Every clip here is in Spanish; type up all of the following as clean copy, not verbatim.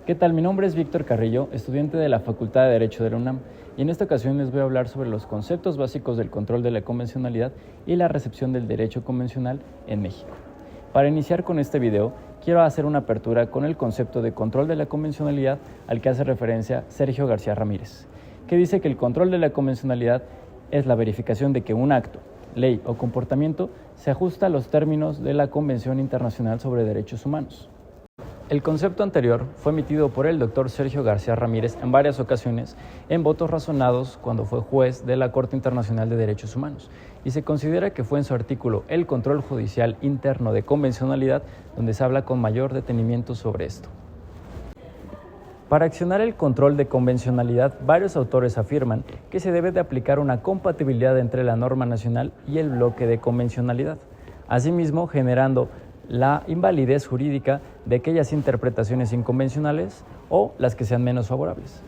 ¿Qué tal? Mi nombre es Víctor Carrillo, estudiante de la Facultad de Derecho de la UNAM, y en esta ocasión les voy a hablar sobre los conceptos básicos del control de la convencionalidad y la recepción del derecho convencional en México. Para iniciar con este video, quiero hacer una apertura con el concepto de control de la convencionalidad al que hace referencia Sergio García Ramírez, que dice que el control de la convencionalidad es la verificación de que un acto, ley o comportamiento se ajusta a los términos de la Convención Internacional sobre Derechos Humanos. El concepto anterior fue emitido por el Dr. Sergio García Ramírez en varias ocasiones en votos razonados cuando fue juez de la Corte Internacional de Derechos Humanos, y se considera que fue en su artículo El control judicial interno de convencionalidad donde se habla con mayor detenimiento sobre esto. Para accionar el control de convencionalidad, varios autores afirman que se debe de aplicar una compatibilidad entre la norma nacional y el bloque de convencionalidad, asimismo generando la invalidez jurídica de aquellas interpretaciones inconvencionales o las que sean menos favorables.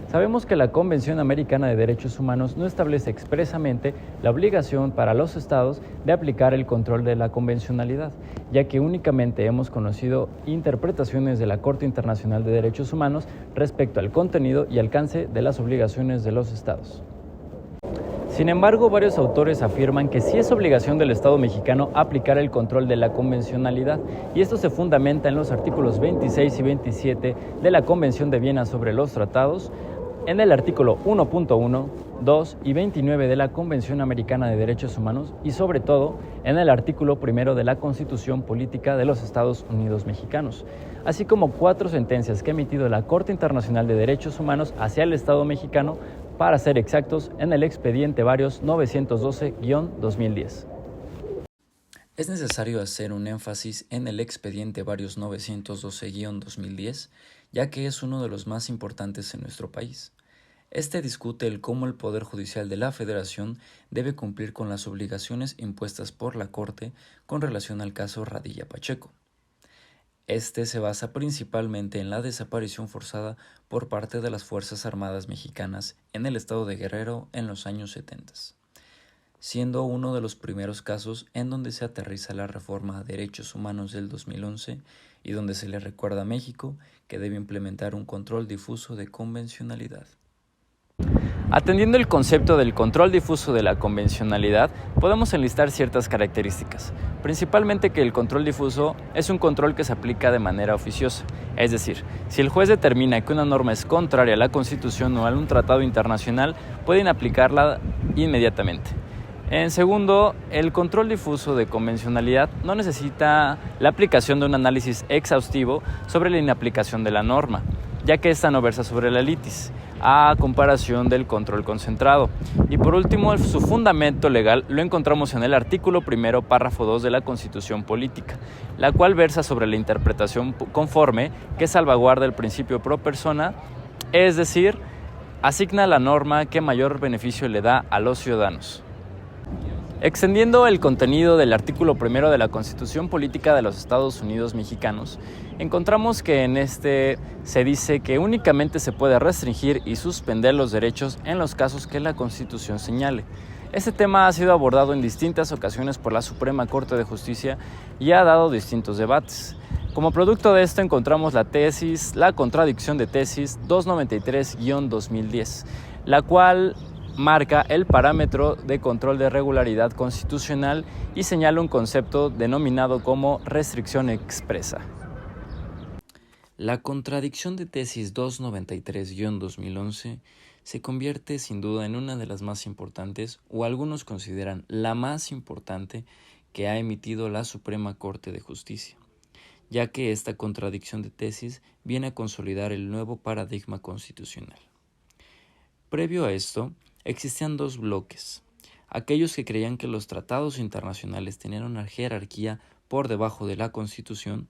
Sabemos que la Convención Americana de Derechos Humanos no establece expresamente la obligación para los estados de aplicar el control de la convencionalidad, ya que únicamente hemos conocido interpretaciones de la Corte Internacional de Derechos Humanos respecto al contenido y alcance de las obligaciones de los estados. Sin embargo, varios autores afirman que sí es obligación del Estado mexicano aplicar el control de la convencionalidad, y esto se fundamenta en los artículos 26 y 27 de la Convención de Viena sobre los Tratados, en el artículo 1.1, 2 y 29 de la Convención Americana de Derechos Humanos y sobre todo en el artículo 1 de la Constitución Política de los Estados Unidos Mexicanos, así como 4 sentencias que ha emitido la Corte Internacional de Derechos Humanos hacia el Estado mexicano, para ser exactos, en el expediente varios 912-2010. Es necesario hacer un énfasis en el expediente varios 912-2010, ya que es uno de los más importantes en nuestro país. Este discute el cómo el Poder Judicial de la Federación debe cumplir con las obligaciones impuestas por la Corte con relación al caso Radilla Pacheco. Este se basa principalmente en la desaparición forzada por parte de las Fuerzas Armadas mexicanas en el estado de Guerrero en los años 70, siendo uno de los primeros casos en donde se aterriza la reforma a derechos humanos del 2011 y donde se le recuerda a México que debe implementar un control difuso de convencionalidad. Atendiendo el concepto del control difuso de la convencionalidad, podemos enlistar ciertas características, principalmente que el control difuso es un control que se aplica de manera oficiosa, es decir, si el juez determina que una norma es contraria a la Constitución o a un tratado internacional, pueden aplicarla inmediatamente. En segundo, el control difuso de convencionalidad no necesita la aplicación de un análisis exhaustivo sobre la inaplicación de la norma, ya que esta no versa sobre la litis, a comparación del control concentrado. Y por último, su fundamento legal lo encontramos en el artículo 1, párrafo 2 de la Constitución Política, la cual versa sobre la interpretación conforme que salvaguarda el principio pro persona, es decir, asigna la norma que mayor beneficio le da a los ciudadanos. Extendiendo el contenido del artículo 1 de la Constitución Política de los Estados Unidos Mexicanos, encontramos que en este se dice que únicamente se puede restringir y suspender los derechos en los casos que la Constitución señale. Este tema ha sido abordado en distintas ocasiones por la Suprema Corte de Justicia y ha dado distintos debates. Como producto de esto encontramos la contradicción de tesis 293-2010, la cual marca el parámetro de control de regularidad constitucional y señala un concepto denominado como restricción expresa. La contradicción de tesis 293-2011 se convierte sin duda en una de las más importantes, o algunos consideran la más importante, que ha emitido la Suprema Corte de Justicia, ya que esta contradicción de tesis viene a consolidar el nuevo paradigma constitucional. Previo a esto, existían 2 bloques: aquellos que creían que los tratados internacionales tenían una jerarquía por debajo de la Constitución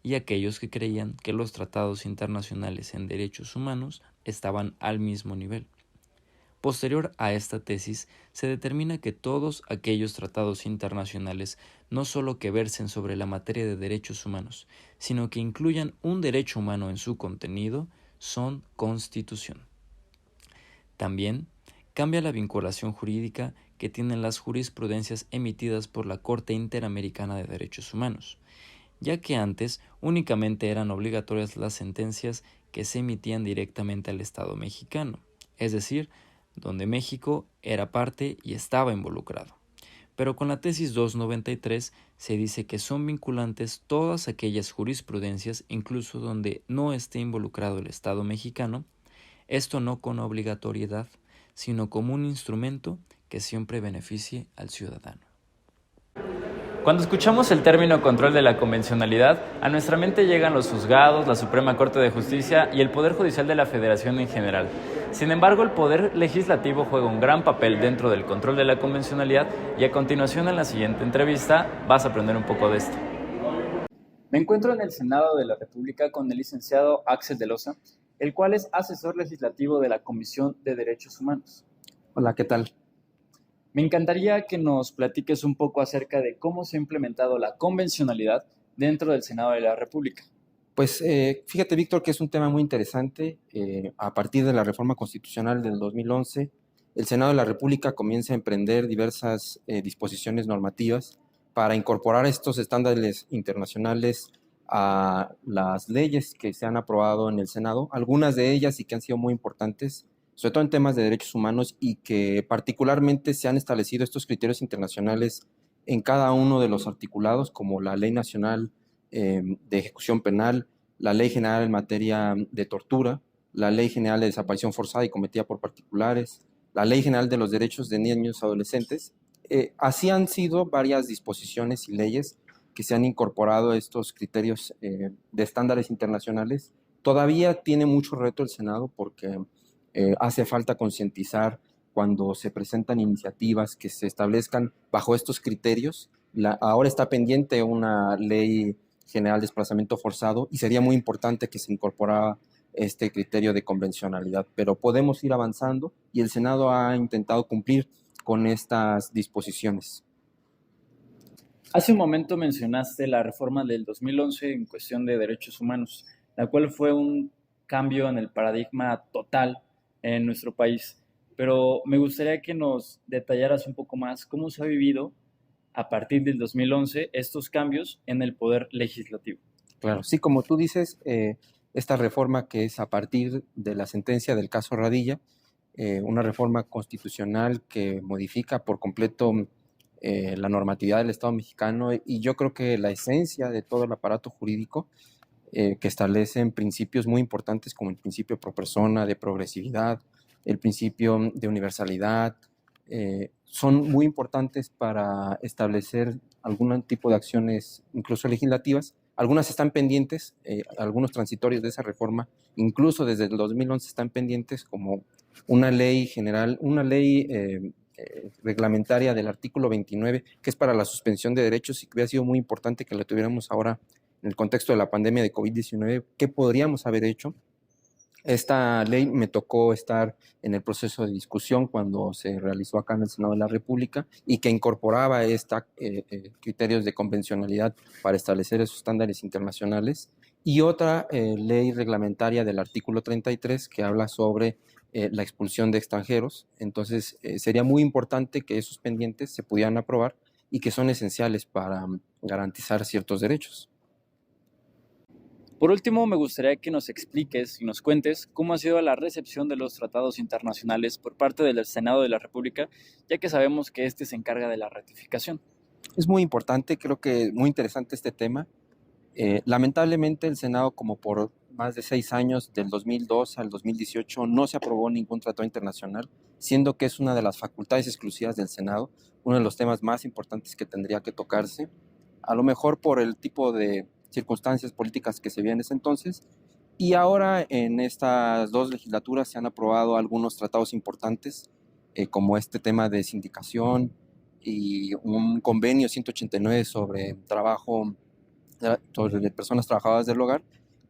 y aquellos que creían que los tratados internacionales en derechos humanos estaban al mismo nivel. Posterior a esta tesis, se determina que todos aquellos tratados internacionales no solo que versen sobre la materia de derechos humanos, sino que incluyan un derecho humano en su contenido, son constitución. También cambia la vinculación jurídica que tienen las jurisprudencias emitidas por la Corte Interamericana de Derechos Humanos, ya que antes únicamente eran obligatorias las sentencias que se emitían directamente al Estado mexicano, es decir, donde México era parte y estaba involucrado. Pero con la tesis 293 se dice que son vinculantes todas aquellas jurisprudencias, incluso donde no esté involucrado el Estado mexicano, esto no con obligatoriedad, sino como un instrumento que siempre beneficie al ciudadano. Cuando escuchamos el término control de la convencionalidad, a nuestra mente llegan los juzgados, la Suprema Corte de Justicia y el Poder Judicial de la Federación en general. Sin embargo, el Poder Legislativo juega un gran papel dentro del control de la convencionalidad y a continuación en la siguiente entrevista vas a aprender un poco de esto. Me encuentro en el Senado de la República con el licenciado Axel de Loza, el cual es asesor legislativo de la Comisión de Derechos Humanos. Hola, ¿qué tal? Me encantaría que nos platiques un poco acerca de cómo se ha implementado la convencionalidad dentro del Senado de la República. Pues fíjate, Víctor, que es un tema muy interesante. A partir de la reforma constitucional del 2011, el Senado de la República comienza a emprender diversas disposiciones normativas para incorporar estos estándares internacionales a las leyes que se han aprobado en el Senado, algunas de ellas y que han sido muy importantes, sobre todo en temas de derechos humanos, y que particularmente se han establecido estos criterios internacionales en cada uno de los articulados, como la Ley Nacional de Ejecución Penal, la Ley General en materia de tortura, la Ley General de Desaparición Forzada y cometida por particulares, la Ley General de los Derechos de Niños y Adolescentes. Así han sido varias disposiciones y leyes que se han incorporado a estos criterios de estándares internacionales. Todavía tiene mucho reto el Senado porque hace falta concientizar cuando se presentan iniciativas que se establezcan bajo estos criterios. Ahora está pendiente una ley general de desplazamiento forzado y sería muy importante que se incorporara este criterio de convencionalidad, pero podemos ir avanzando y el Senado ha intentado cumplir con estas disposiciones. Hace un momento mencionaste la reforma del 2011 en cuestión de derechos humanos, la cual fue un cambio en el paradigma total en nuestro país. Pero me gustaría que nos detallaras un poco más cómo se ha vivido a partir del 2011 estos cambios en el poder legislativo. Claro, sí, como tú dices, esta reforma que es a partir de la sentencia del caso Radilla, una reforma constitucional que modifica por completo la normatividad del Estado mexicano, y yo creo que la esencia de todo el aparato jurídico que establecen principios muy importantes como el principio pro persona, de progresividad, el principio de universalidad, son muy importantes para establecer algún tipo de acciones, incluso legislativas. Algunas están pendientes, algunos transitorios de esa reforma, incluso desde el 2011 están pendientes, como una ley general, una ley reglamentaria del artículo 29, que es para la suspensión de derechos y que hubiera sido muy importante que la tuviéramos ahora en el contexto de la pandemia de COVID-19. ¿Qué podríamos haber hecho? Esta ley me tocó estar en el proceso de discusión cuando se realizó acá en el Senado de la República y que incorporaba criterios de convencionalidad para establecer esos estándares internacionales, y otra ley reglamentaria del artículo 33 que habla sobre la expulsión de extranjeros. Entonces sería muy importante que esos pendientes se pudieran aprobar y que son esenciales para garantizar ciertos derechos. Por último, me gustaría que nos expliques y nos cuentes cómo ha sido la recepción de los tratados internacionales por parte del Senado de la República, ya que sabemos que este se encarga de la ratificación. Es muy importante, creo que muy interesante este tema. Lamentablemente el Senado, como por más de 6 años, del 2002 al 2018, no se aprobó ningún tratado internacional, siendo que es una de las facultades exclusivas del Senado, uno de los temas más importantes que tendría que tocarse, a lo mejor por el tipo de circunstancias políticas que se veían en ese entonces. Y ahora en estas dos legislaturas se han aprobado algunos tratados importantes, como este tema de sindicación y un convenio 189 sobre trabajo, sobre personas trabajadoras del hogar.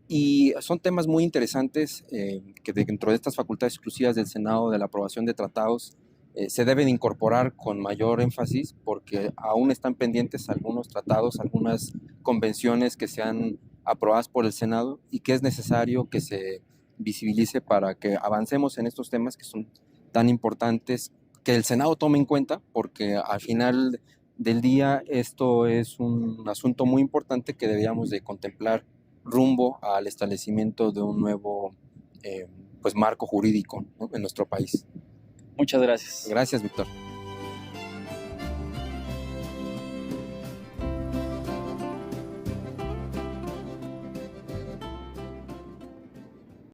Y son temas muy interesantes que dentro de estas facultades exclusivas del Senado de la aprobación de tratados se deben incorporar con mayor énfasis, porque aún están pendientes algunos tratados, algunas convenciones que sean aprobadas por el Senado y que es necesario que se visibilice para que avancemos en estos temas que son tan importantes, que el Senado tome en cuenta, porque al final del día, esto es un asunto muy importante que deberíamos de contemplar rumbo al establecimiento de un nuevo pues marco jurídico, ¿no?, en nuestro país. Muchas gracias. Gracias, Víctor.